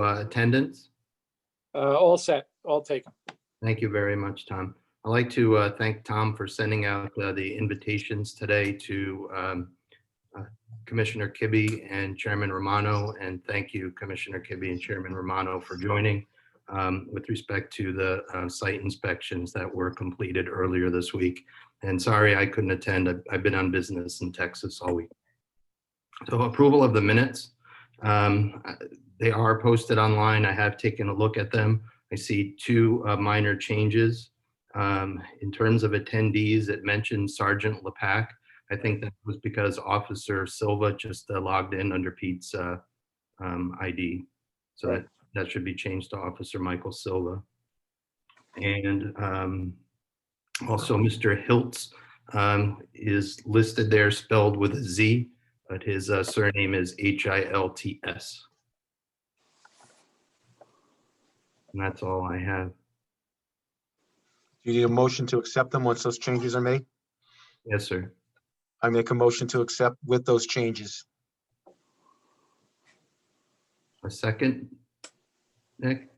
attendance? All set, all taken. Thank you very much, Tom. I'd like to thank Tom for sending out the invitations today to Commissioner Kibbe and Chairman Romano, and thank you, Commissioner Kibbe and Chairman Romano, for joining with respect to the site inspections that were completed earlier this week. And sorry I couldn't attend. I've been on business in Texas all week. So approval of the minutes. They are posted online. I have taken a look at them. I see two minor changes. In terms of attendees, it mentioned Sergeant LePac. I think that was because Officer Silva just logged in under Pete's ID. So Right. that should be changed to Officer Michael Silva. And also Mr. Hiltz is listed there spelled with a Z, but his surname is Hilts. And that's all I have. Do you need a motion to accept them once those changes are made? Yes, sir. I make a motion to accept with those changes. A second, Nick?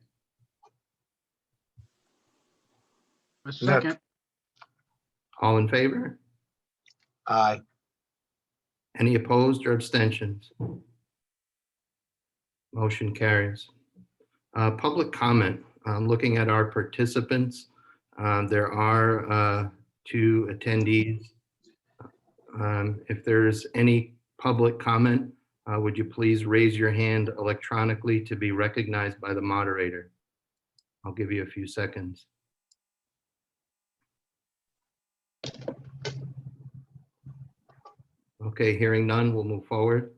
A second. All in favor? Aye. Any opposed or abstentions? Motion carries. Public comment. Looking at our participants, there are two attendees. If there's any public comment, would you please raise your hand electronically to be recognized by the moderator? I'll give you a few seconds. Okay, hearing none, we'll move forward.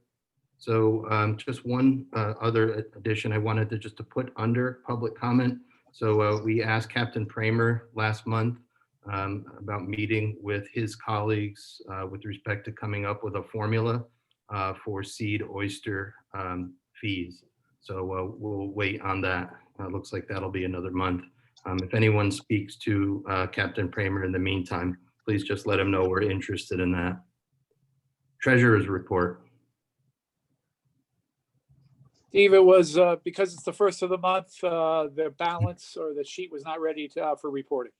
So just one other addition I wanted to put under public comment. So we asked Captain Pramer last month about meeting with his colleagues with respect to coming up with a formula for seed oyster fees. So we'll wait on that. Looks like that'll be another month. If anyone speaks to Captain Pramer in the meantime, please just let him know we're interested in that. Treasurer's report. Steve, it was because it's the first of the month, the balance or the sheet was not ready for reporting.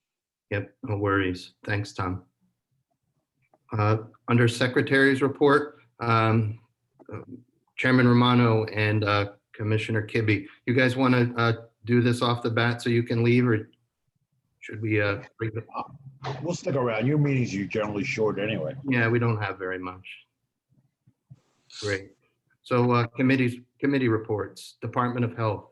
Yep, no worries. Thanks, Tom. Under Secretary's report, Chairman Romano and Commissioner Kibbe, you guys want to do this off the bat so you can leave, or should we bring it up? We'll stick around. Your meetings are generally short anyway. Yeah, we don't have very much. Great. So committee reports, Department of Health.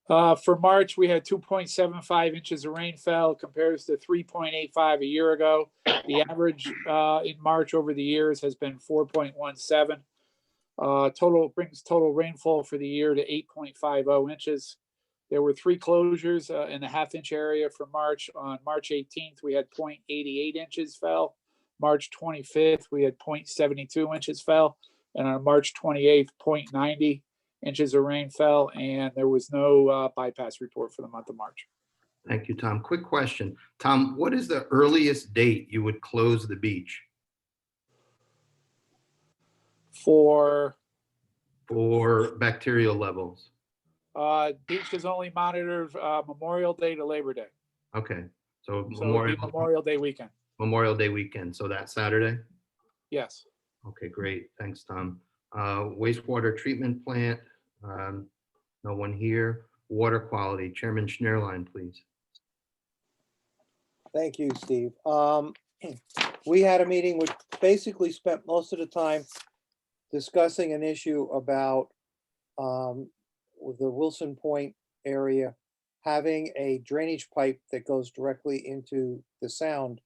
For March, we had 2.75 inches of rain fell, compares to 3.85 a year ago. The average in March over the years has been 4.17. Brings total rainfall for the year to 8.50 inches. There were 3 closures in the half-inch area for March. On March 18th, we had 0.88 inches fell. March 25th, we had 0.72 inches fell. And on March 28th, 0.90 inches of rain fell, and there was no bypass report for the month of March. Thank you, Tom. Quick question. Tom, what is the earliest date you would close the beach? For bacterial levels. beach is only monitored Memorial Day to Labor Day. Okay, so So it'll be Memorial Day weekend. Memorial Day weekend, so that Saturday? Yes. Okay, great. Thanks, Tom. Wastewater treatment plant, no one here. Water quality, Chairman Schnierlein, please. Thank you, Steve. We had a meeting which basically spent most of the time discussing an issue about the Wilson Point area having a drainage pipe that goes directly into the sound.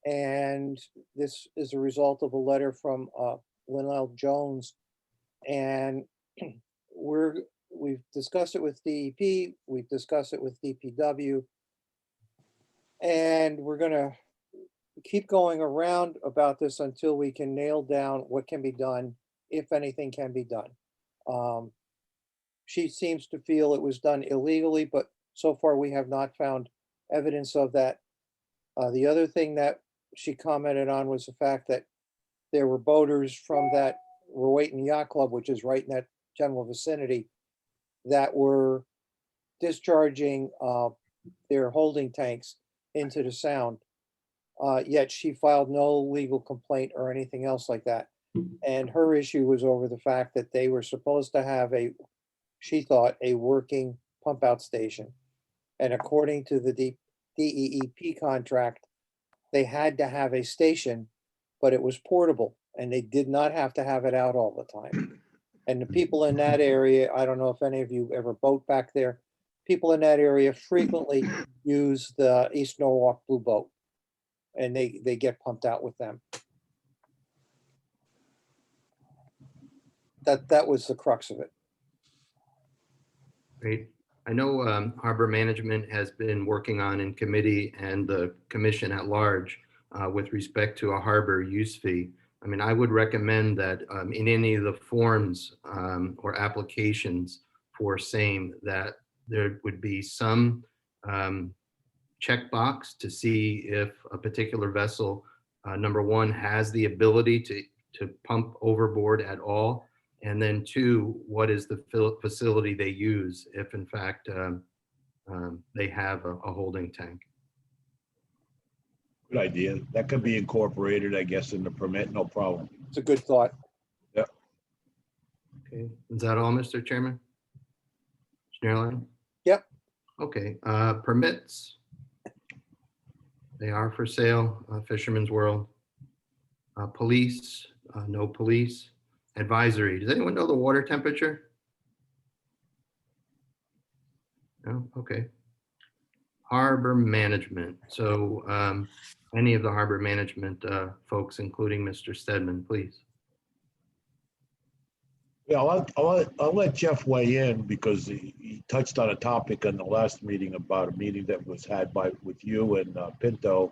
And this is a result of a letter from Lynell Jones. And we've discussed it with DEP, we've discussed it with DPW. And we're gonna keep going around about this until we can nail down what can be done, if anything can be done. She seems to feel it was done illegally, but so far we have not found evidence of that. The other thing that she commented on was the fact that there were boaters from that Rowayton Yacht Club, which is right in that general vicinity, that were discharging their holding tanks into the sound. Yet she filed no legal complaint or anything else like that. And her issue was over the fact that they were supposed to have she thought, a working pump out station. And according to the DEEP contract, they had to have a station, but it was portable and they did not have to have it out all the time. And the people in that area, I don't know if any of you ever boat back there, people in that area frequently use the East Norwalk Blue Boat. And they get pumped out with them. That was the crux of it. Great. I know Harbor Management has been working on in committee and the commission at large with respect to a harbor use fee. I mean, I would recommend that in any of the forms or applications for same, that there would be some checkbox to see if a particular vessel, number one, has the ability to pump overboard at all. And then two, what is the facility they use if in fact they have a holding tank? Good idea. That could be incorporated, I guess, in the permit, no problem. It's a good thought. Okay, is that all, Mr. Chairman? Schneiderlein? Yep. Okay, permits. They are for sale, Fisherman's World. Police, no police. Advisory, does anyone know the water temperature? No, okay. Harbor Management, so any of the Harbor Management folks, including Mr. Stedman, please. Yeah, I'll let Jeff weigh in because he touched on a topic in the last meeting about a meeting that was had with you and Pinto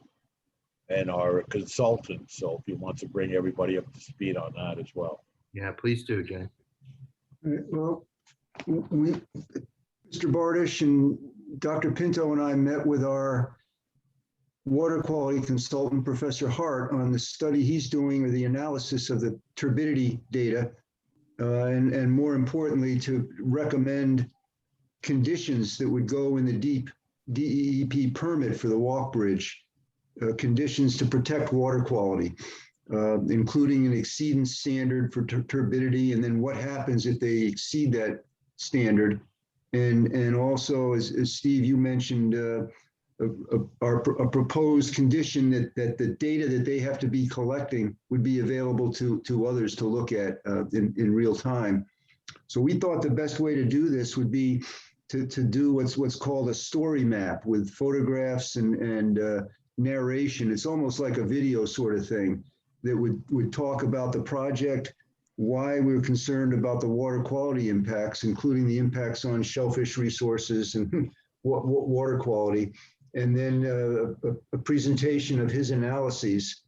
and our consultant. So if he wants to bring everybody up to speed on that as well. Yeah, please do, Jay. All right, well, Mr. Bardish and Dr. Pinto and I met with our water quality consultant, Professor Hart, on the study he's doing or the analysis of the turbidity data, and more importantly, to recommend conditions that would go in the deep DEEP permit for the walk bridge, conditions to protect water quality. Including an exceedance standard for turbidity, and then what happens if they exceed that standard. And also, as Steve, you mentioned, a proposed condition that the data that they have to be collecting would be available to others to look at in real time. So we thought the best way to do this would be to do what's called a story map with photographs and narration. It's almost like a video sort of thing that would talk about the project, why we're concerned about the water quality impacts, including the impacts on shellfish resources and water quality, and then a presentation of his analyses,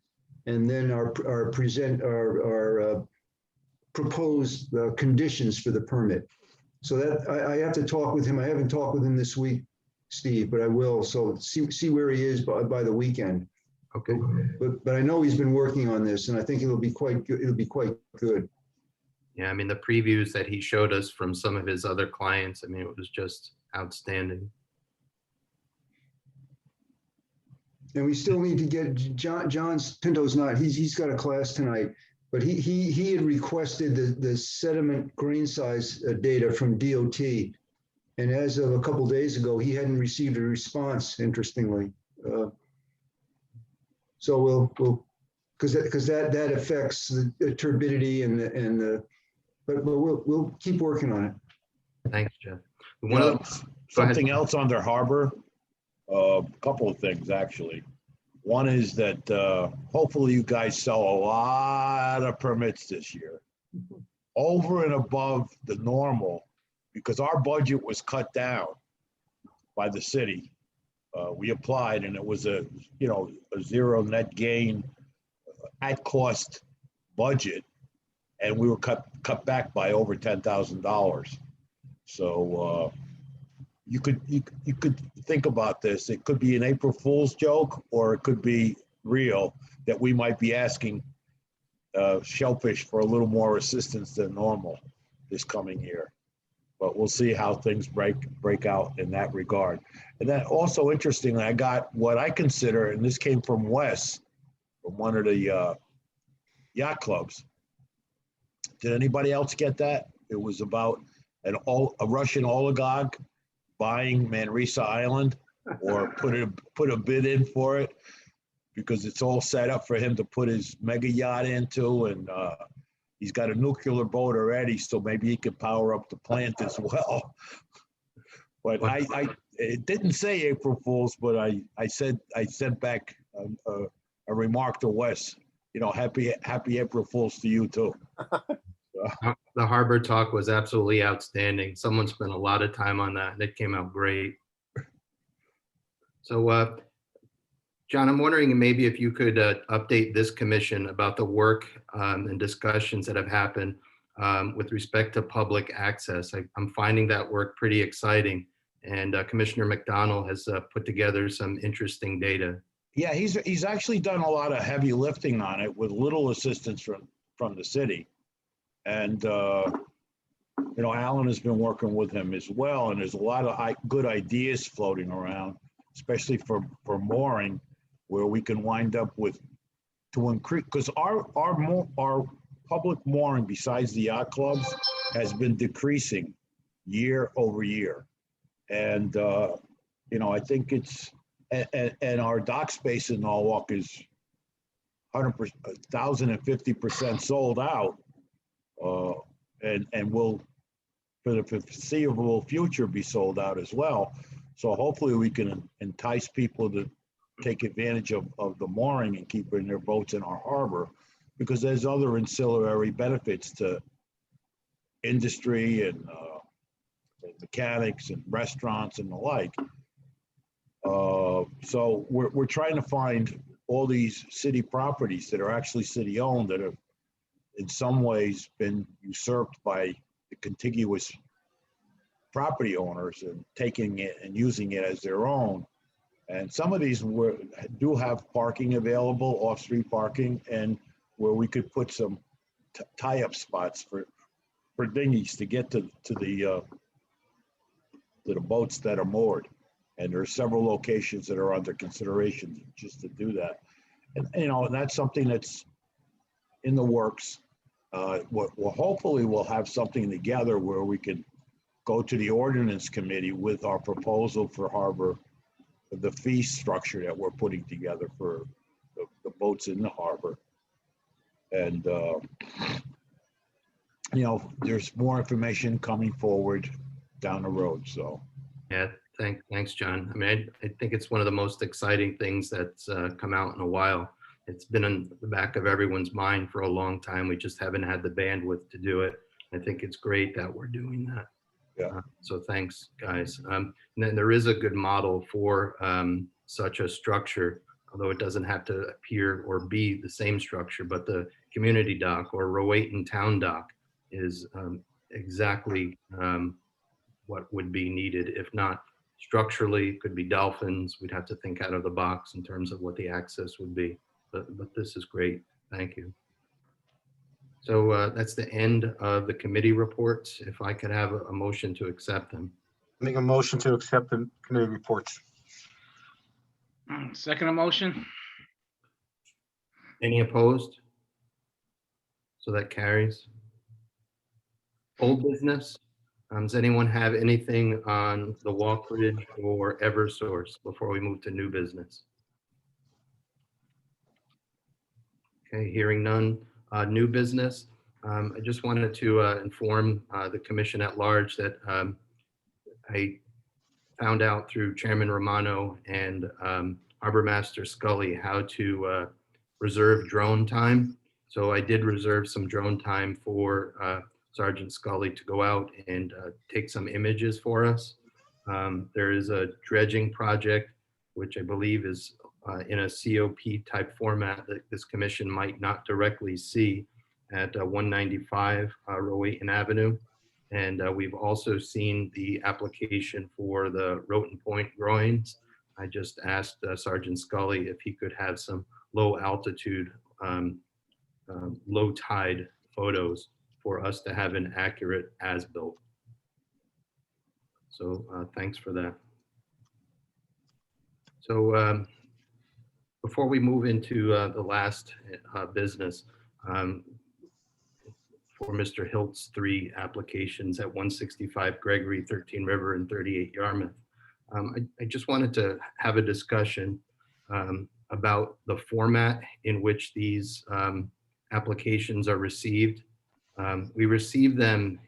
and then our proposed conditions for the permit. So that I have to talk with him. I haven't talked with him this week, Steve, but I will. So see where he is by the weekend. Okay. But I know he's been working on this, and I think it'll be quite good. It'll be quite good. Yeah, I mean, the previews that he showed us from some of his other clients, I mean, it was just outstanding. And we still need to get John Pinto's not. He's got a class tonight, but he had requested the sediment grain size data from DOT, and as of a couple days ago, he hadn't received a response. Interestingly. So we'll because that affects the turbidity but we'll keep working on it. Thanks, Jeff. Something else on their harbor, a couple of things actually. One is that hopefully you guys sell a lot of permits this year, over and above the normal, because our budget was cut down by the city. We applied and it was a zero net gain at cost budget, and we were cut back by over $10,000. So you could think about this. It could be an April Fool's joke, or it could be real, that we might be asking Shellfish for a little more assistance than normal this coming year. but we'll see how things break out in that regard. And then also interestingly, I got what I consider, and this came from Wes, from one of the yacht clubs. Did anybody else get that? It was about a Russian oligarch buying Manresa Island, or put a bid in for it, because it's all set up for him to put his mega yacht into, and he's got a nuclear boat already, so maybe he could power up the plant as well. But it didn't say April Fools, but I sent back a remark to Wes. You know, happy April Fools to you too. The harbor talk was absolutely outstanding. Someone spent a lot of time on that and it came out great. So, John, I'm wondering maybe if you could update this commission about the work and discussions that have happened with respect to public access. I'm finding that work pretty exciting, and Commissioner McDonald has put together some interesting data. Yeah, he's actually done a lot of heavy lifting on it with little assistance from the city. And, you know, Alan has been working with him as well. And there's a lot of good ideas floating around, especially for mooring, where we can wind up with, to increase, because our public mooring besides the yacht clubs has been decreasing year over year. And, you know, I think it's, and our dock space in Norwalk is 100%, 1,050% sold out. And will, for the foreseeable future, be sold out as well. So hopefully we can entice people to take advantage of the mooring and keeping their boats in our harbor, because there's other ancillary benefits to industry and mechanics and restaurants and the like. So we're trying to find all these city properties that are actually city owned, that have in some ways been usurped by the contiguous property owners and taking it and using it as their own. And some of these do have parking available, off-street parking, and where we could put some tie-up spots for dinghies to get to the boats that are moored. And there are several locations that are under consideration just to do that. And you know, and that's something that's in the works. Well, hopefully we'll have something together where we can go to the ordinance committee with our proposal for harbor, the fee structure that we're putting together for the boats in the harbor. And, you know, there's more information coming forward down the road, so. Yeah, thanks, John. I mean, I think it's one of the most exciting things that's come out in a while. It's been in the back of everyone's mind for a long time. We just haven't had the bandwidth to do it. I think it's great that we're doing that. Yeah. So thanks, guys. And then there is a good model for such a structure, although it doesn't have to appear or be the same structure, but the community dock or Rowayton Town Dock is exactly what would be needed. If not structurally, it could be dolphins. We'd have to think out of the box in terms of what the access would be. But this is great. Thank you. So that's the end of the committee reports. If I could have a motion to accept them. Make a motion to accept the committee reports. Second motion. Any opposed? So that carries. Old business. Does anyone have anything on the Walkridge or Eversource before we move to new business? Okay, hearing none. New business. I just wanted to inform the commission at large that I found out through Chairman Romano and Harbor Master Scully how to reserve drone time. So I did reserve some drone time for Sergeant Scully to go out and take some images for us. There is a dredging project, which I believe is in a COP type format that this commission might not directly see at 195 Rowayton Avenue. And we've also seen the application for the Roten Point groins. I just asked Sergeant Scully if he could have some low altitude, low tide photos for us to have an accurate as-built. So thanks for that. So before we move into the last business, for Mr. Hilt's 3 applications at 165 Gregory, 13 River, and 38 Yarmouth, I just wanted to have a discussion about the format in which these applications are received. We receive them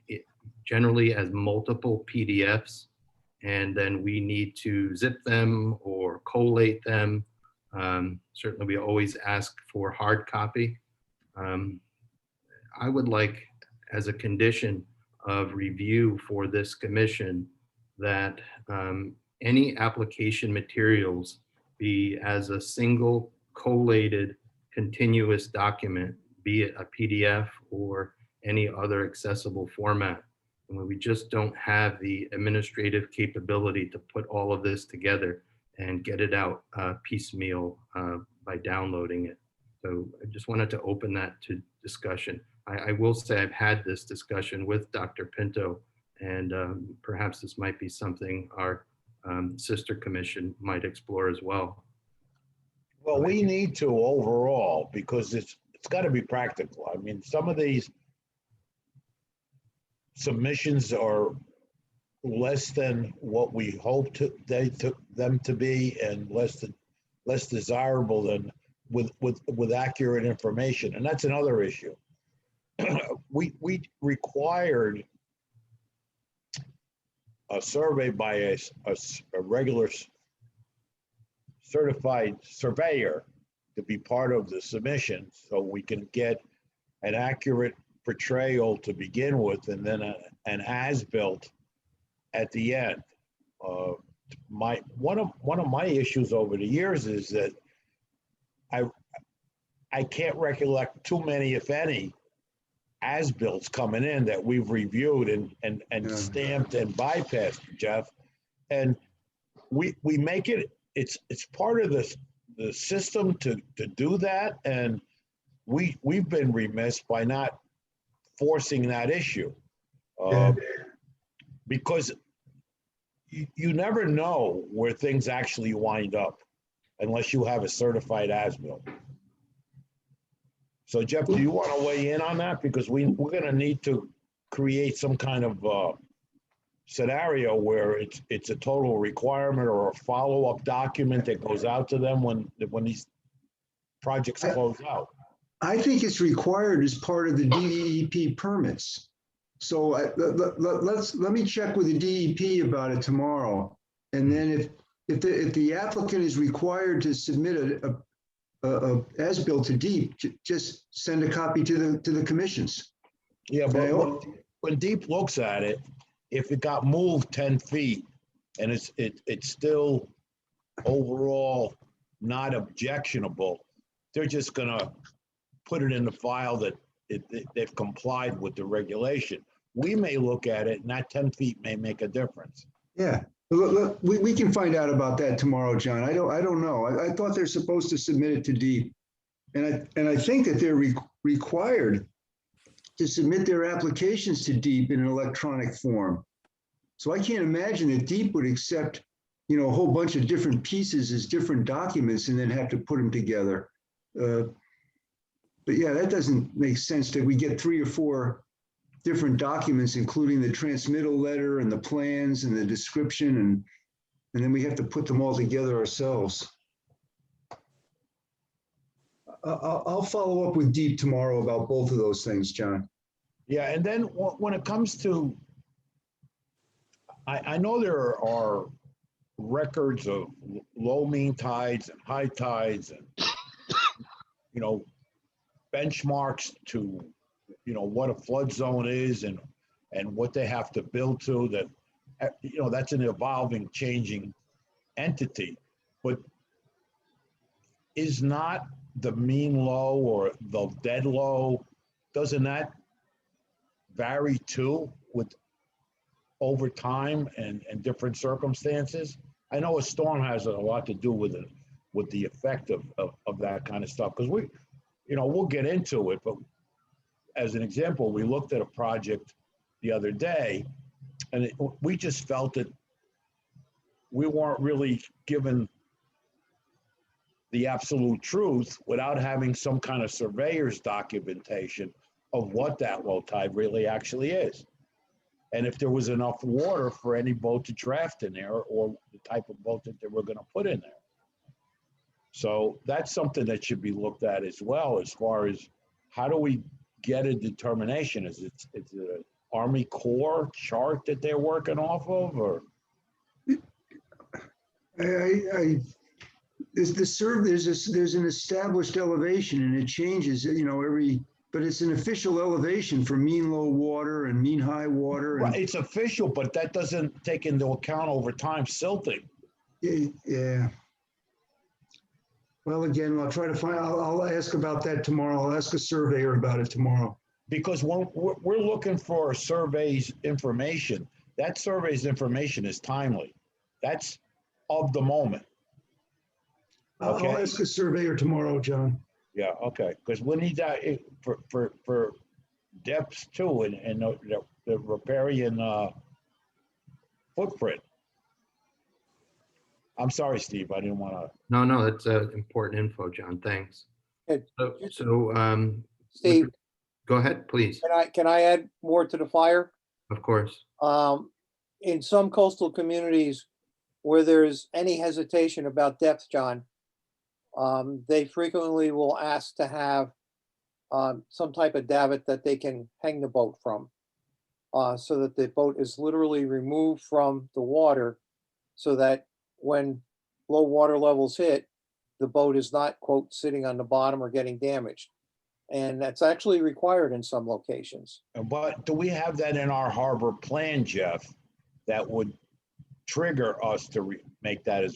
generally as multiple PDFs, and then we need to zip them or collate them. Certainly, we always ask for hard copy. I would like, as a condition of review for this commission, that any application materials be as a single collated continuous document, be it a PDF or any other accessible format. And when we just don't have the administrative capability to put all of this together and get it out piecemeal by downloading it. So I just wanted to open that to discussion. I will say I've had this discussion with Dr. Pinto, and perhaps this might be something our sister commission might explore as well. Well, we need to overall, because it's got to be practical. I mean, some of these submissions are less than what we hoped they took them to be, and less desirable than with accurate information, and that's another issue. We required a survey by a regular certified surveyor to be part of the submission, so we can get an accurate portrayal to begin with, and then an as-built at the end. One of my issues over the years is that I can't recollect too many, if any, as-builts coming in that we've reviewed and stamped and bypassed, Jeff. And we make it's part of the system to do that, and we've been remiss by not forcing that issue. Because you never know where things actually wind up unless you have a certified as-built. So Jeff, do you want to weigh in on that? Because we're going to need to create some kind of scenario where it's a total requirement or a follow-up document that goes out to them when these projects close out. I think it's required as part of the DEP permits. So let me check with the DEP about it tomorrow. And then if the applicant is required to submit a as-built to DEEP, just send a copy to the commissions. Yeah, but when DEEP looks at it, if it got moved 10 feet and it's still overall not objectionable, they're just gonna put it in the file that they've complied with the regulation. We may look at it and that 10 feet may make a difference. Yeah, look, we can find out about that tomorrow, John. I don't know. I thought they're supposed to submit it to DEEP. And I think that they're required to submit their applications to DEEP in an electronic form. So I can't imagine that DEEP would accept, a whole bunch of different pieces as different documents and then have to put them together. But yeah, that doesn't make sense that we get 3 or 4 different documents, including the transmittal letter and the plans and the description, and then we have to put them all together ourselves. I'll follow up with DEEP tomorrow about both of those things, John. Yeah, and then when it comes to, I know there are records of low mean tides and high tides and, benchmarks to, what a flood zone is and what they have to build to that, that's an evolving, changing entity. But is not the mean low or the dead low, doesn't that vary too with over time and different circumstances? I know a storm has a lot to do with it, with the effect of that kind of stuff, because we'll get into it, but as an example, we looked at a project the other day we just felt that we weren't really given the absolute truth without having some kind of surveyor's documentation of what that low tide really actually is. And if there was enough water for any boat to draft in there, or the type of boat that they were gonna put in there. So that's something that should be looked at as well, as far as how do we get a determination? Is it an Army Corps chart that they're working off of, or? There's an established elevation and it changes, but it's an official elevation for mean low water and mean high water. Right, it's official, but that doesn't take into account over time silting. Yeah. Well, again, I'll ask about that tomorrow. I'll ask a surveyor about it tomorrow. Because when we're looking for a survey's information, that survey's information is timely. That's of the moment. I'll Okay. ask a surveyor tomorrow, John. Yeah, okay, because we need that for depths too, and the riparian footprint. I'm sorry, Steve, I didn't want to. No, that's important info, John. Thanks. Good. So, Steve, go ahead, please. can I add more to the fire? Of course. In some coastal communities where there's any hesitation about depth, John, they frequently will ask to have some type of davit that they can hang the boat from, so that the boat is literally removed from the water, so that when low water levels hit, the boat is not, quote, sitting on the bottom or getting damaged. And that's actually required in some locations. But do we have that in our harbor plan, Jeff, that would trigger us to make that as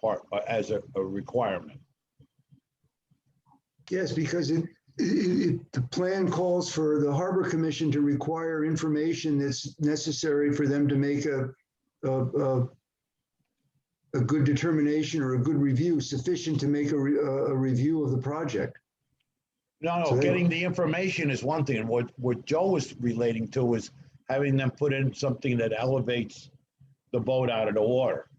part, as a requirement? Yes, because the plan calls for the Harbor Commission to require information that's necessary for them to make a good determination or a good review, sufficient to make a review of the project. No, So getting the information is one thing. What Joe was relating to is having them put in something that elevates the boat out of the water.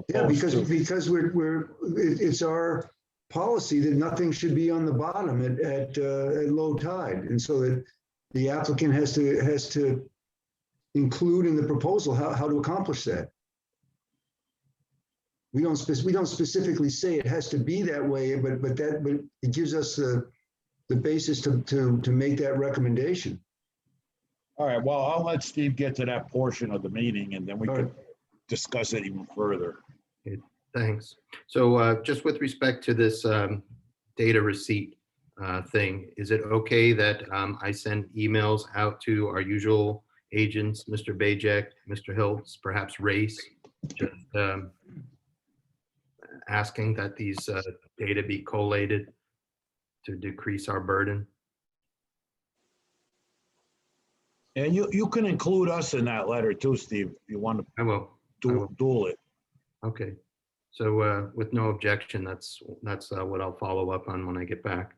Yeah, because it's our policy that nothing should be on the bottom at low tide. And so that the applicant has to include in the proposal how to accomplish that. We don't specifically say it has to be that way, but it gives us the basis to make that recommendation. All right, well, I'll let Steve get to that portion of the meeting and then we can discuss it even further. Thanks. So just with respect to this data receipt thing, is it okay that I send emails out to our usual agents, Mr. Bajek, Mr. Hiltz, perhaps Race, just asking that these data be collated to decrease our burden? And you can include us in that letter too, Steve, if you want I will. to duel it. Okay. So with no objection, that's what I'll follow up on when I get back.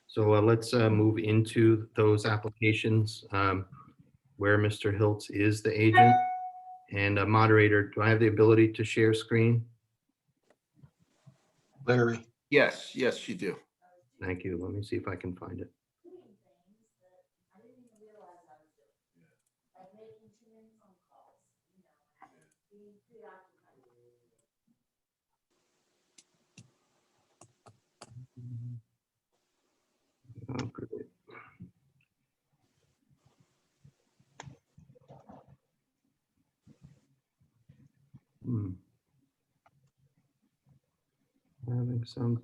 So let's move into those applications where Mr. Hiltz is the agent. And moderator, do I have the ability to share screen? Larry, Yes, you do. Thank you. Let me see if I can find it. Oh, great. Having some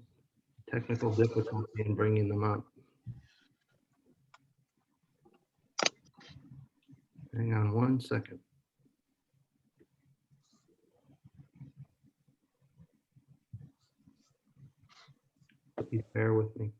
technical difficulty in bringing them up. Hang on one second. Please bear with me.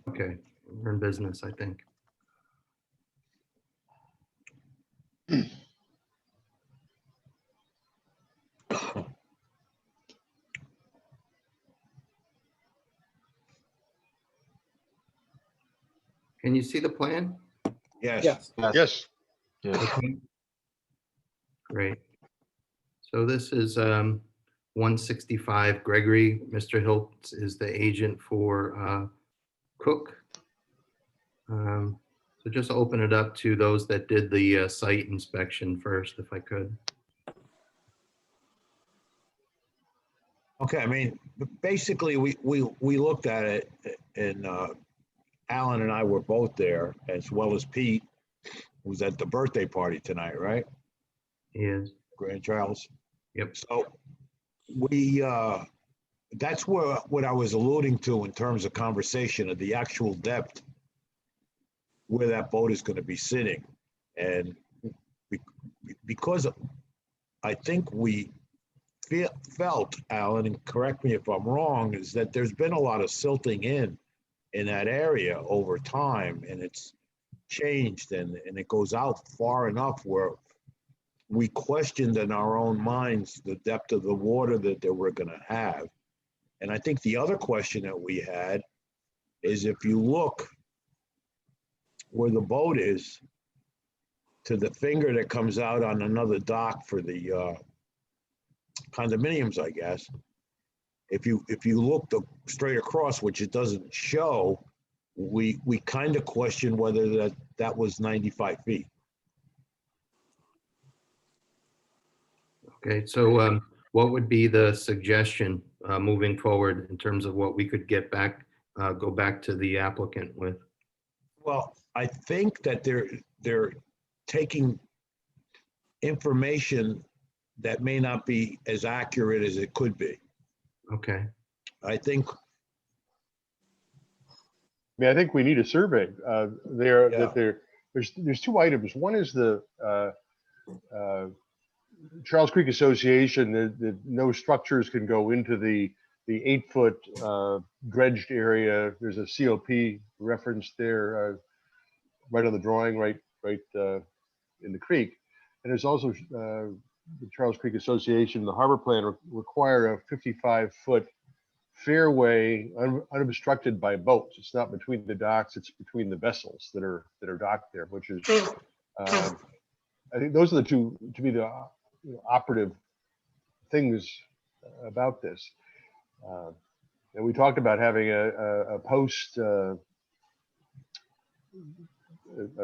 Okay, we're in business, I think. Can you see the plan? Yes. Yes. Yes, Yes. Okay. Great. So this is 165 Gregory. Mr. Hiltz is the agent for Cook. So just open it up to those that did the site inspection first, if I could. Okay, I mean, basically, we looked at it, and Alan and I were both there, as well as Pete, who's at the birthday party tonight, right? He is. Grand Charles. Yep. So we, that's what I was alluding to in terms of conversation of the actual depth where that boat is going to be sitting. And because I think we felt, Alan, and correct me if I'm wrong, is that there's been a lot of silting in that area over time, and it's changed, and it goes out far enough where we questioned in our own minds the depth of the water that we're going to have. And I think the other question that we had is, if you look where the boat is to the finger that comes out on another dock for the condominiums, I guess, if you look straight across, which it doesn't show, we kind of question whether that was 95 feet. Okay, so what would be the suggestion moving forward in terms of what we could get back, go back to the applicant with? Well, I think that they're taking information that may not be as accurate as it could be. Okay, I think, I think we need a survey. There's two items. One is the Charles Creek Association, that no structures can go into the 8-foot dredged area. There's a COP reference there, right on the drawing, right in the creek. And there's also the Charles Creek Association, the harbor plan require a 55-foot fairway unobstructed by boats. It's not between the docks, it's between the vessels that are docked there, which is, I think those are the two, to me, the operative things about this. And we talked about having a post, a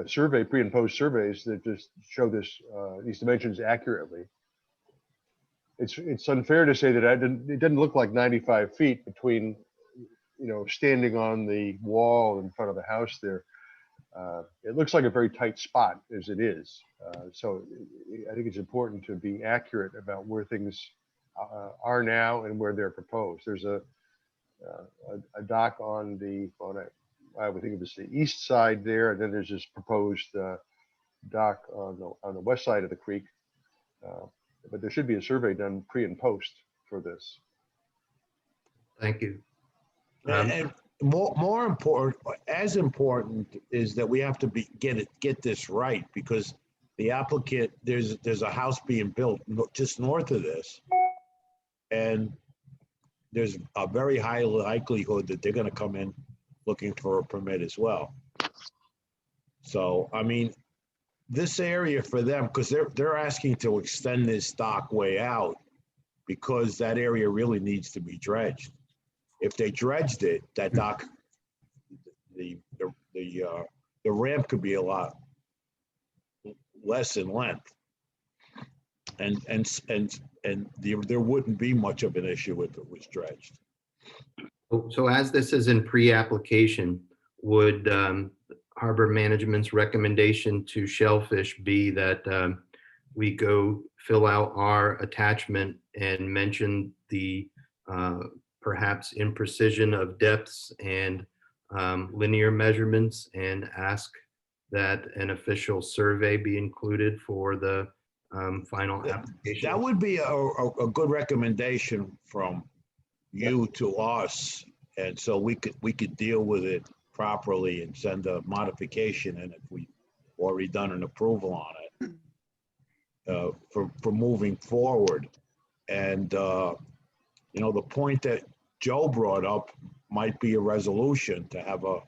survey, pre and post surveys that just show these dimensions accurately. It's unfair to say that it didn't look like 95 feet between, standing on the wall in front of the house there. It looks like a very tight spot as it is. So I think it's important to be accurate about where things are now and where they're proposed. There's a dock on the, I would think of as the east side there, and then there's this proposed dock on the west side of the creek. But there should be a survey done pre and post for this. thank you. and more important, as important, is that we have to get this right, because the applicant, there's a house being built just north of this, and there's a very high likelihood that they're going to come in looking for a permit as well. So, I mean, this area for them, because they're asking to extend this dock way out, because that area really needs to be dredged. If they dredged it, that dock, the ramp could be a lot less in length, and there wouldn't be much of an issue if it was dredged. So as this is in pre-application, would Harbor Management's recommendation to Shellfish be that we go fill out our attachment and mention the perhaps imprecision of depths and linear measurements, and ask that an official survey be included for the final application? That would be a good recommendation from you to us, and so we could deal with it properly and send a modification in if we already done an approval on it for moving forward. And the point that Joe brought up might be a resolution to have a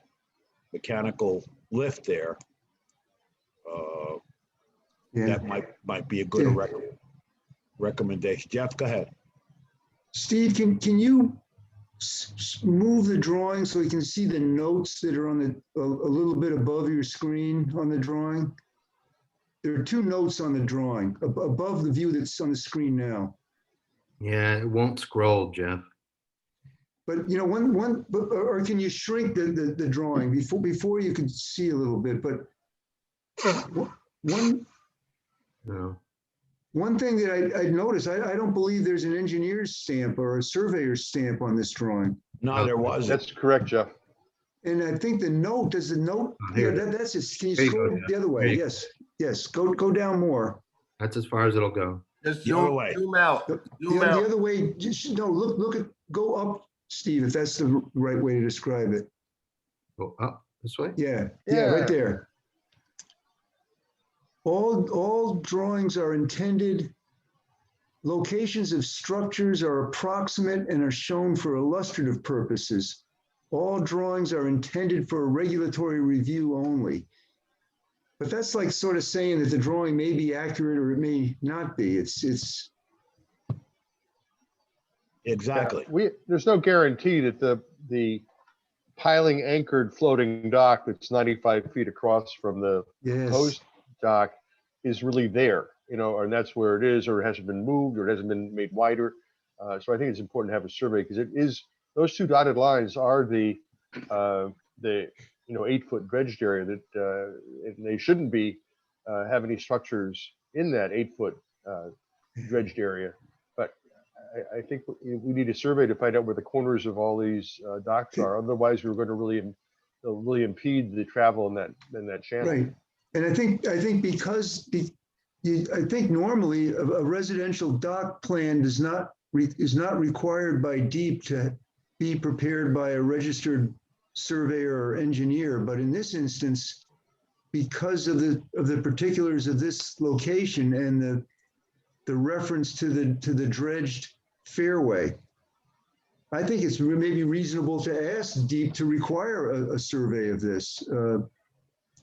mechanical lift there. Yeah. That might be a good Yeah. recommendation. Jeff, go ahead. Steve, can you move the drawing so we can see the notes that are on a little bit above your screen on the drawing? There are two notes on the drawing above the view that's on the screen now. Yeah, it won't scroll, Jeff. But you know, or can you shrink the drawing before you can see a little bit? But No. one thing that I noticed, I don't believe there's an engineer's stamp or a surveyor's stamp on this drawing. No, there wasn't. That's correct, Jeff. And I think the note, does the note, Oh, yeah, here it is. that's it. Can you There you go, scroll Jeff. the other There way? you go. Yes, go down more. That's as far as it'll go. Just The other zoom, way. zoom out, The zoom the out. other way, just, no, go up, Steve, if that's the right way to describe it. Go up this way? Yeah, Yeah. right there. All drawings are intended, locations of structures are approximate and are shown for illustrative purposes. All drawings are intended for a regulatory review only. But that's like sort of saying that the drawing may be accurate or it may not be. It's Exactly. There's no guarantee that the piling anchored floating dock that's 95 feet across from the yes. proposed dock is really there, you know, and that's where it is, or it hasn't been moved, or it hasn't been made wider. So I think it's important to have a survey because it is, those two dotted lines are the 8-foot dredged area that and they shouldn't be have any structures in that 8-foot dredged area. But I think we need a survey to find out where the corners of all these docks are. Otherwise, we're going to really impede the travel in that channel. Right. And I think because I think normally a residential dock plan is not required by DEEP to be prepared by a registered surveyor or engineer. But in this instance, because of the particulars of this location and the reference to the dredged fairway, I think it's maybe reasonable to ask DEEP to require a survey of this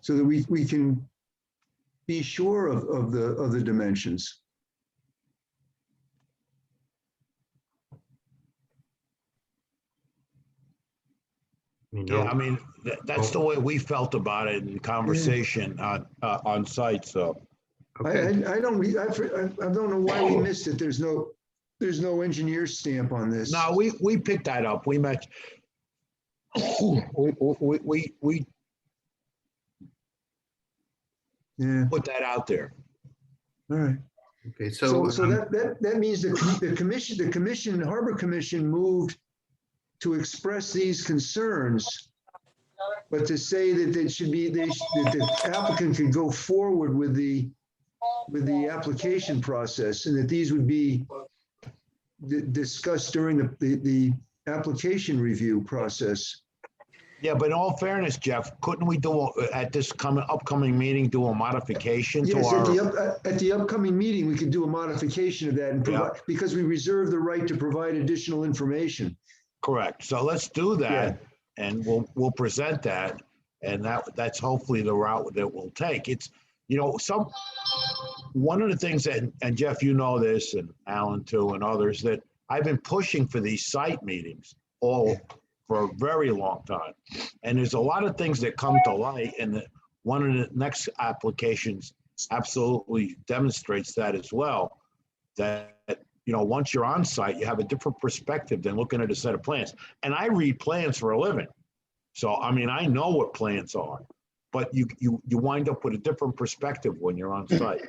so that we can be sure of the dimensions. Yeah, I mean, that's the way we felt about it in conversation on site, so. Okay. I don't know why we missed it. There's no engineer stamp on this. No, we picked that up. We met. We Yeah, put that out there. all right. Okay, so So that means the commission, Harbor Commission moved to express these concerns, but to say that that the applicant could go forward with the application process and that these would be discussed during the application review process. Yeah, but in all fairness, Jeff, couldn't we at this upcoming meeting, do a modification to Yes, our? at the upcoming meeting, we could do a modification of that and provide, Yeah. because we reserve the right to provide additional information. Correct. So let's do that and we'll present that. And that's hopefully the route that we'll take. It's, one of the things that, and Jeff, you know this, and Alan too, and others, that I've been pushing for these site meetings for a very long time. And there's a lot of things that come to light, and one of the next applications absolutely demonstrates that as well, that once you're on site, you have a different perspective than looking at a set of plans. And I read plans for a living. So, I mean, I know what plans are, but you wind up with a different perspective when you're on site.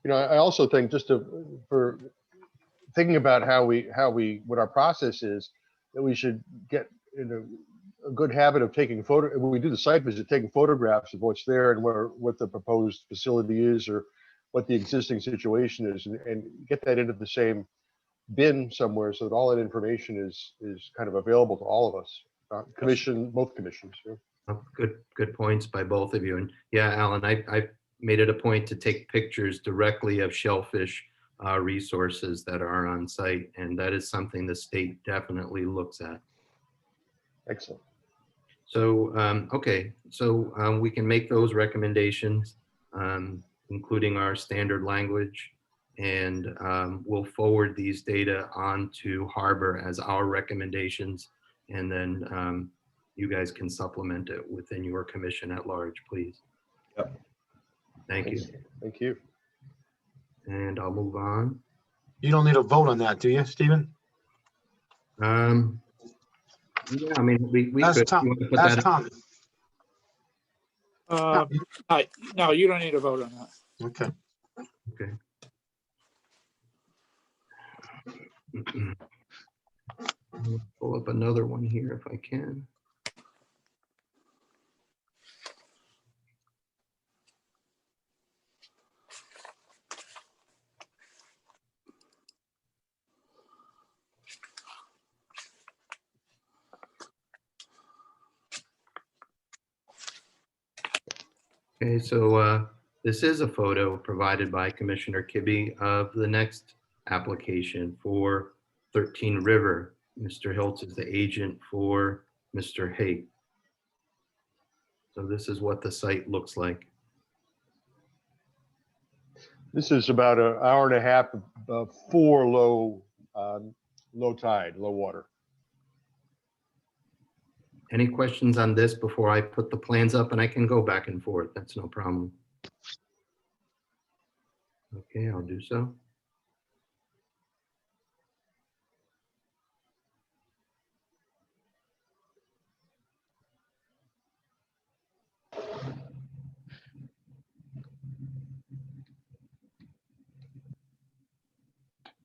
I also think for thinking about what our process is, that we should get in a good habit of when we do the site visit, taking photographs of what's there and what the proposed facility is or what the existing situation is, and get that into the same bin somewhere so that all that information is kind of available to all of us. Both commissions. Yeah. Oh, good points by both of you. And yeah, Alan, I made it a point to take pictures directly of shellfish resources that are on site, and that is something the state definitely looks at. Excellent. So, okay, so we can make those recommendations, including our standard language. And we'll forward these data on to Harbor as our recommendations. And then you guys can supplement it within your commission at large, please. Yep. Thank you. Thank you. And I'll move on. You don't need a vote on that, do you, Stephen? Yeah, I mean, we Ask could. Tom. You want to put Ask that Tom. No, you don't need a vote on that. Okay. Okay. I'll pull up another one here if I can. Okay, so this is a photo provided by Commissioner Kibbe of the next application for 13 River. Mr. Hiltz is the agent for Mr. Haight. So this is what the site looks like. This is about an hour and a half before low tide, low water. Any questions on this before I put the plans up? And I can go back and forth. That's no problem. Okay, I'll do so.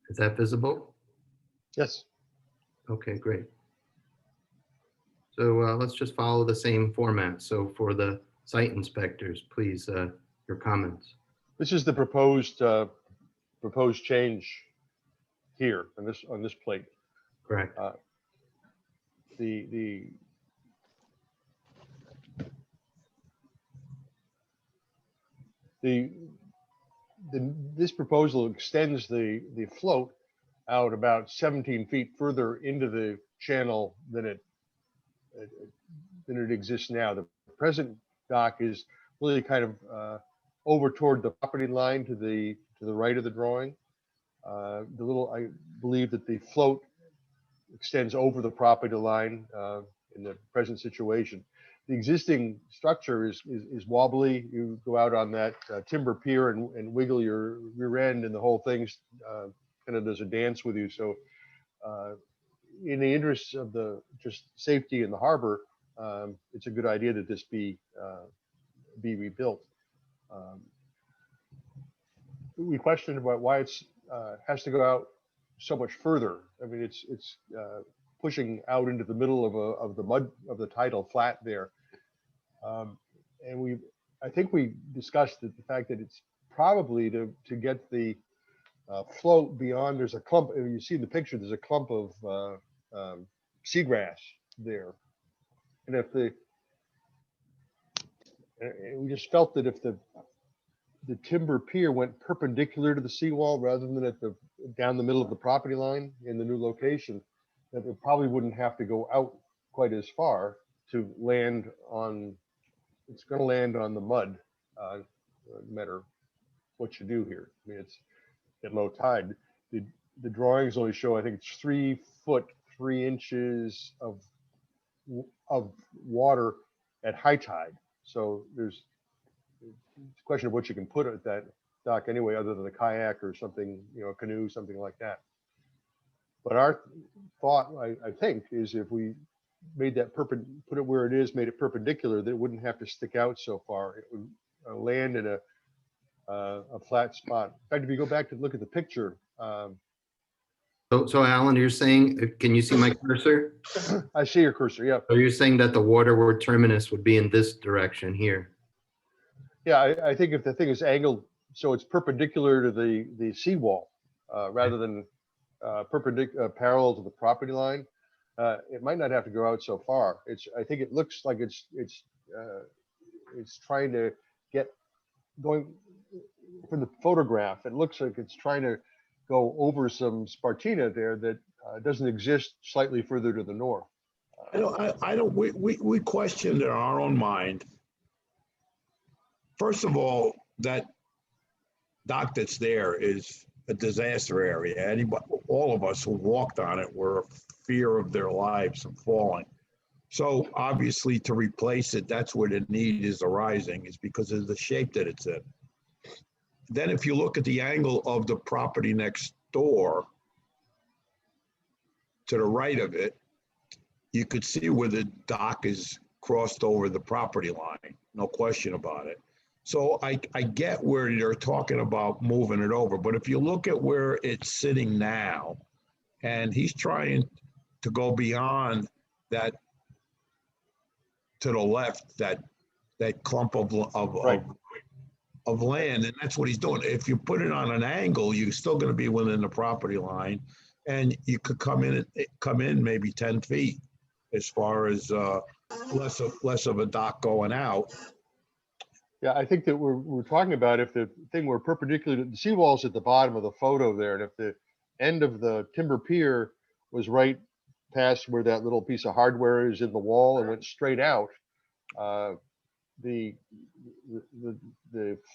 Is that visible? Yes. Okay, great. So let's just follow the same format. So for the site inspectors, please, your comments. This is the proposed change here on this plate. Correct. This proposal extends the float out about 17 feet further into the channel than it exists now. The present dock is really kind of over toward the property line to the right of the drawing. I believe that the float extends over the property line in the present situation. The existing structure is wobbly. You go out on that timber pier and wiggle your rear end, and the whole thing's kind of does a dance with you. So, in the interests of the just safety in the harbor, it's a good idea that this be rebuilt. We questioned about why it's has to go out so much further. I mean, it's pushing out into the middle of the mud of the tidal flat there, and I think we discussed the fact that it's probably to get the float beyond. There's a clump. You see in the picture. There's a clump of seagrass there, and we just felt that if the timber pier went perpendicular to the seawall rather than down the middle of the property line in the new location, that it probably wouldn't have to go out quite as far to land on. It's going to land on the mud, no matter what you do here. I mean, it's at low tide. The drawings only show, I think it's 3 foot 3 inches of water at high tide. So it's a question of what you can put at that dock anyway, other than a kayak or something, a canoe, something like that. But our thought, I think, is if we made that put it where it is, made it perpendicular, that it wouldn't have to stick out so far. It would land in a flat spot. In fact, if you go back to look at the picture. So Alan, you're saying, can you see my cursor? I see your cursor, yeah. So you're saying that the waterward terminus would be in this direction here? Yeah, I think if the thing is angled so it's perpendicular to the seawall rather than parallel to the property line, it might not have to go out so far. I think it looks like it's trying to get going from the photograph. It looks like it's trying to go over some spartina there that doesn't exist slightly further to the north. We questioned in our own mind. First of all, that dock that's there is a disaster area. Anybody, all of us who walked on it were fear of their lives and falling. So obviously to replace it, that's where the need is arising, is because of the shape that it's in. Then if you look at the angle of the property next door, to the right of it, you could see where the dock is crossed over the property line, no question about it. So I get where you're talking about moving it over, but if you look at where it's sitting now, and he's trying to go beyond that to the left, that clump of Right. land, and that's what he's doing. If you put it on an angle, you're still going to be within the property line, and you could come in maybe 10 feet as far as less of a dock going out. Yeah, I think that we're talking about if the thing were perpendicular, the seawall's at the bottom of the photo there, and if the end of the timber pier was right past where that little piece of hardware is in the wall and went straight out, the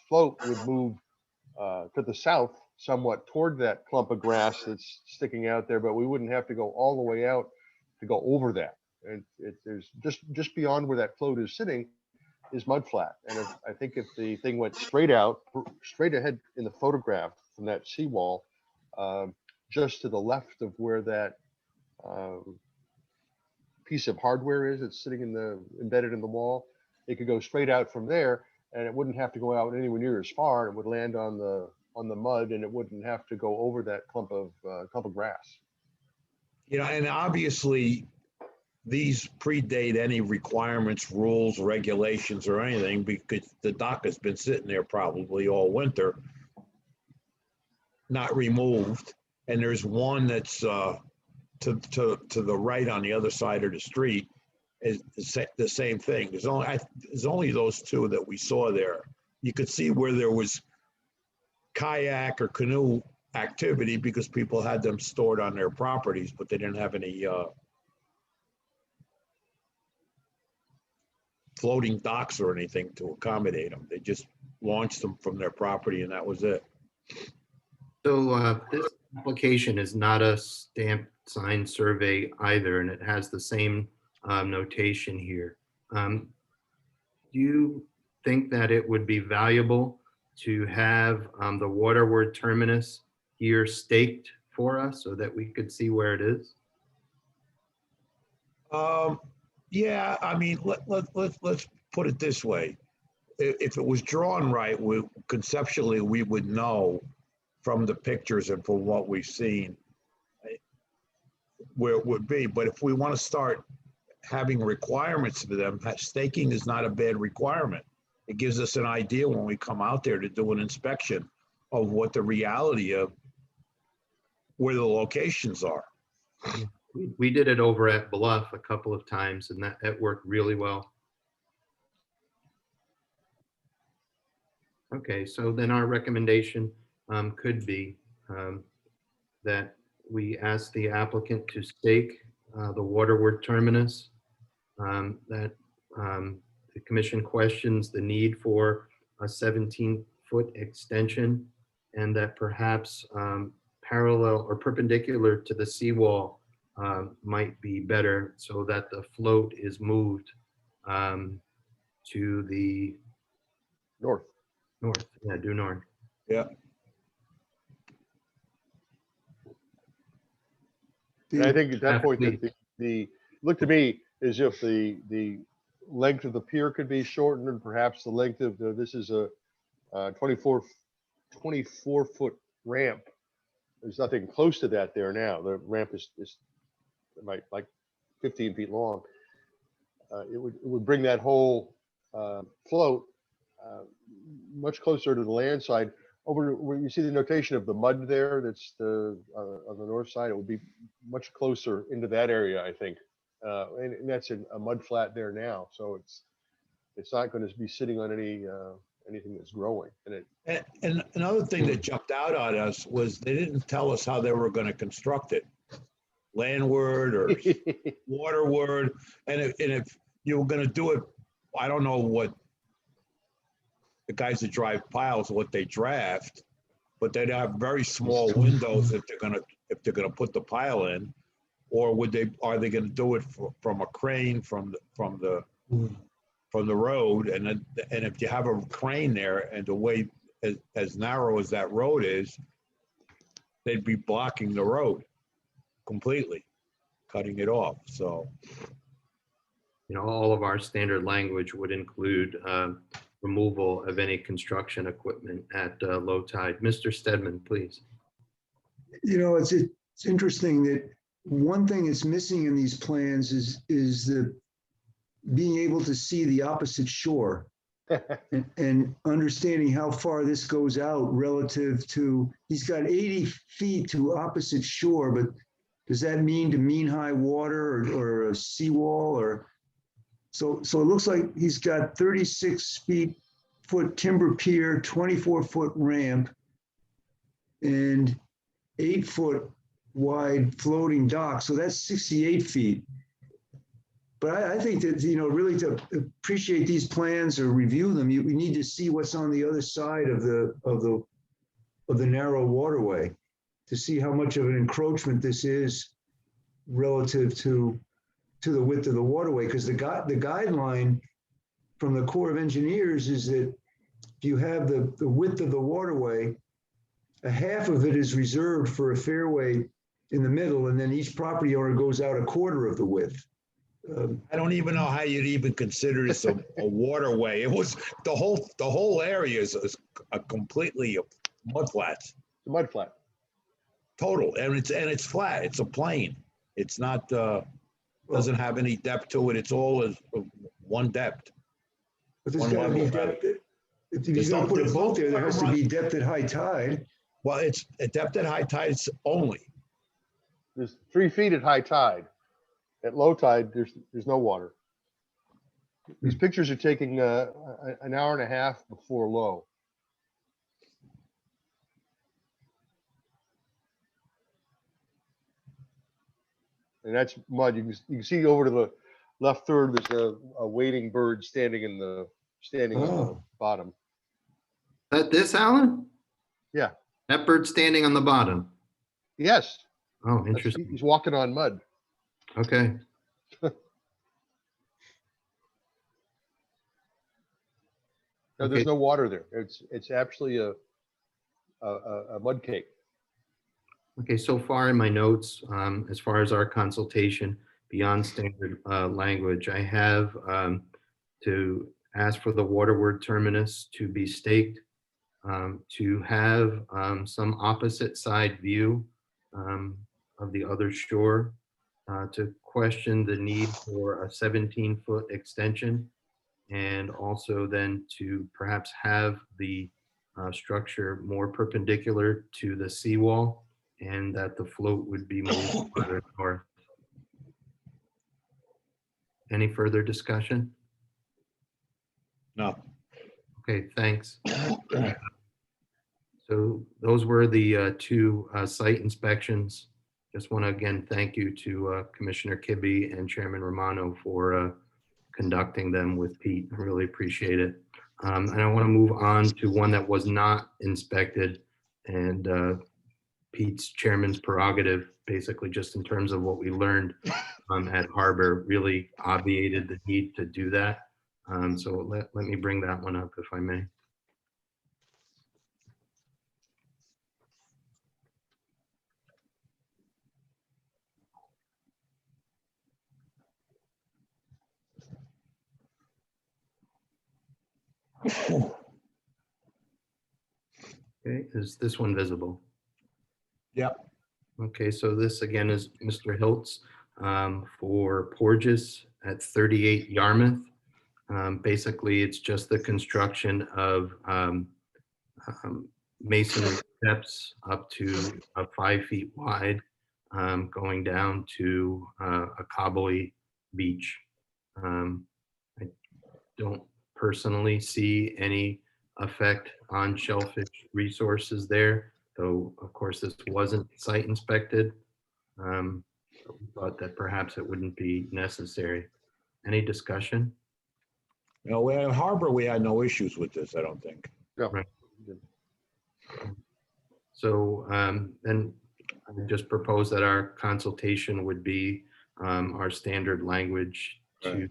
float would move to the south somewhat toward that clump of grass that's sticking out there, but we wouldn't have to go all the way out to go over that. And there's just beyond where that float is sitting is mud flat. And I think if the thing went straight out, straight ahead in the photograph from that seawall, just to the left of where that piece of hardware is, it's sitting embedded in the wall, it could go straight out from there, and it wouldn't have to go out anywhere near as far. It would land on the mud, and it wouldn't have to go over that clump of grass. You know, and obviously these predate any requirements, rules, regulations, or anything, because the dock has been sitting there probably all winter, not removed. And there's one that's to the right on the other side of the street is the same thing. There's only those two that we saw there. You could see where there was kayak or canoe activity because people had them stored on their properties, but they didn't have any floating docks or anything to accommodate them. They just launched them from their property and that was it. So this application is not a stamped signed survey either, and it has the same notation here. Do you think that it would be valuable to have the waterward terminus here staked for us so that we could see where it is? Yeah, I mean, let's put it this way. If it was drawn right, conceptually, we would know from the pictures and from what we've seen where it would be. But if we want to start having requirements for them, staking is not a bad requirement. It gives us an idea when we come out there to do an inspection of what the reality of where the locations are. We did it over at Bluff a couple of times, and that worked really well. Okay, so then our recommendation could be that we ask the applicant to stake the waterward terminus, that the commission questions the need for a 17-foot extension, and that perhaps parallel or perpendicular to the seawall might be better, so that the float is moved to the North. Yeah, due north. Yeah. And I think at that point, that the look to me as if the length of the pier could be shortened, and perhaps the length of this is a 24 foot ramp. There's nothing close to that there now. The ramp is like 15 feet long. It would bring that whole float much closer to the land side. Over where you see the notation of the mud there, that's on the north side, it would be much closer into that area, I think. And that's a mud flat there now, so it's not going to be sitting on anything that's growing. And another thing that jumped out at us was they didn't tell us how they were going to construct it. landward or waterward. And if you were gonna do it, I don't know what the guys that drive piles, what they draft, but they'd have very small windows if they're gonna put the pile in. Or are they gonna do it from a crane from the road? And if you have a crane there and the way as narrow as that road is, they'd be blocking the road completely, cutting it off. So, All of our standard language would include removal of any construction equipment at low tide. Mr. Stedman, please. It's interesting that one thing that's missing in these plans is the being able to see the opposite shore and understanding how far this goes out relative to, he's got 80 feet to opposite shore, but does that mean to mean high water or a seawall or? So it looks like he's got 36-foot timber pier, 24-foot ramp, and 8-foot wide floating dock. So that's 68 feet. But I think that, really to appreciate these plans or review them, we need to see what's on the other side of the narrow waterway to see how much of an encroachment this is relative to the width of the waterway. Because the guideline from the Corps of Engineers is that if you have the width of the waterway, a half of it is reserved for a fairway in the middle, and then each property owner goes out a quarter of the width. I don't even know how you'd even consider this a waterway. It was the whole area is a completely mud flats, It's a mud flat. total, and it's flat. It's a plain. It's not doesn't have any depth to it. It's all one depth. But there's One got to be level. depth. If you're going to put a boat there, there has to be depth at high tide. Well, it's a depth at high tides only. There's 3 feet at high tide. At low tide, there's no water. These pictures are taking an hour and a half before low. And that's mud. You can see over to the left third, there's a wading bird standing on the bottom. That this, Alan? Yeah. That bird standing on the bottom. Yes. Oh, interesting. He's walking on mud. Okay. No, there's no water there. It's actually a mud cake. Okay, so far in my notes, as far as our consultation beyond standard language, I have to ask for the waterward terminus to be staked, to have some opposite side view of the other shore, to question the need for a 17-foot extension, and also then to perhaps have the structure more perpendicular to the seawall, and that the float would be moved further north. Any further discussion? No. Okay, thanks. So those were the two site inspections. Just want to again thank you to Commissioner Kibbe and Chairman Romano for conducting them with Pete. I really appreciate it. And I want to move on to one that was not inspected, and Pete's chairman's prerogative, basically just in terms of what we learned at Harbor, really obviated the need to do that. So let me bring that one up if I may. Okay, is this one visible? Yep. Okay, so this again is Mr. Hiltz for Porges at 38 Yarmouth. Basically, it's just the construction of masonry steps up to 5 feet wide, going down to a cobbly beach. I don't personally see any effect on shellfish resources there, though of course this wasn't site inspected. but we thought that perhaps it wouldn't be necessary. Any discussion? You know, in Harbor, we had no issues with this, I don't think. So then I would just propose that our consultation would be our standard language to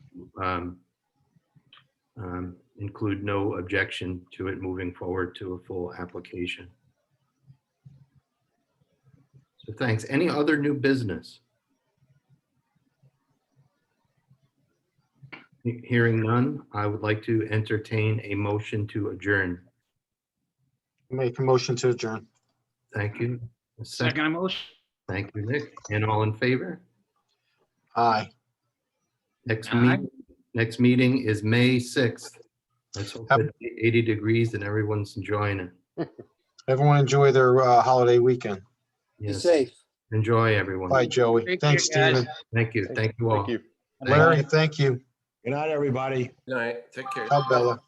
include no objection to it moving forward to a full application. So thanks. Any other new business? Hearing none, I would like to entertain a motion to adjourn. Make a motion to adjourn. Thank you. A Second motion. Thank you, Nick. And all in favor? Aye. Next meeting is May 6th. Let's hope it's 80 degrees and everyone's enjoying it. Everyone enjoy their holiday weekend. Be Yes. safe. Enjoy, everyone. Bye, Joey. Take Thanks, care, guys. Stephen. Thank you. Thank you all. Thank you. Larry, thank you. Good night, everybody. Good night. Take care. Ciao, Bella.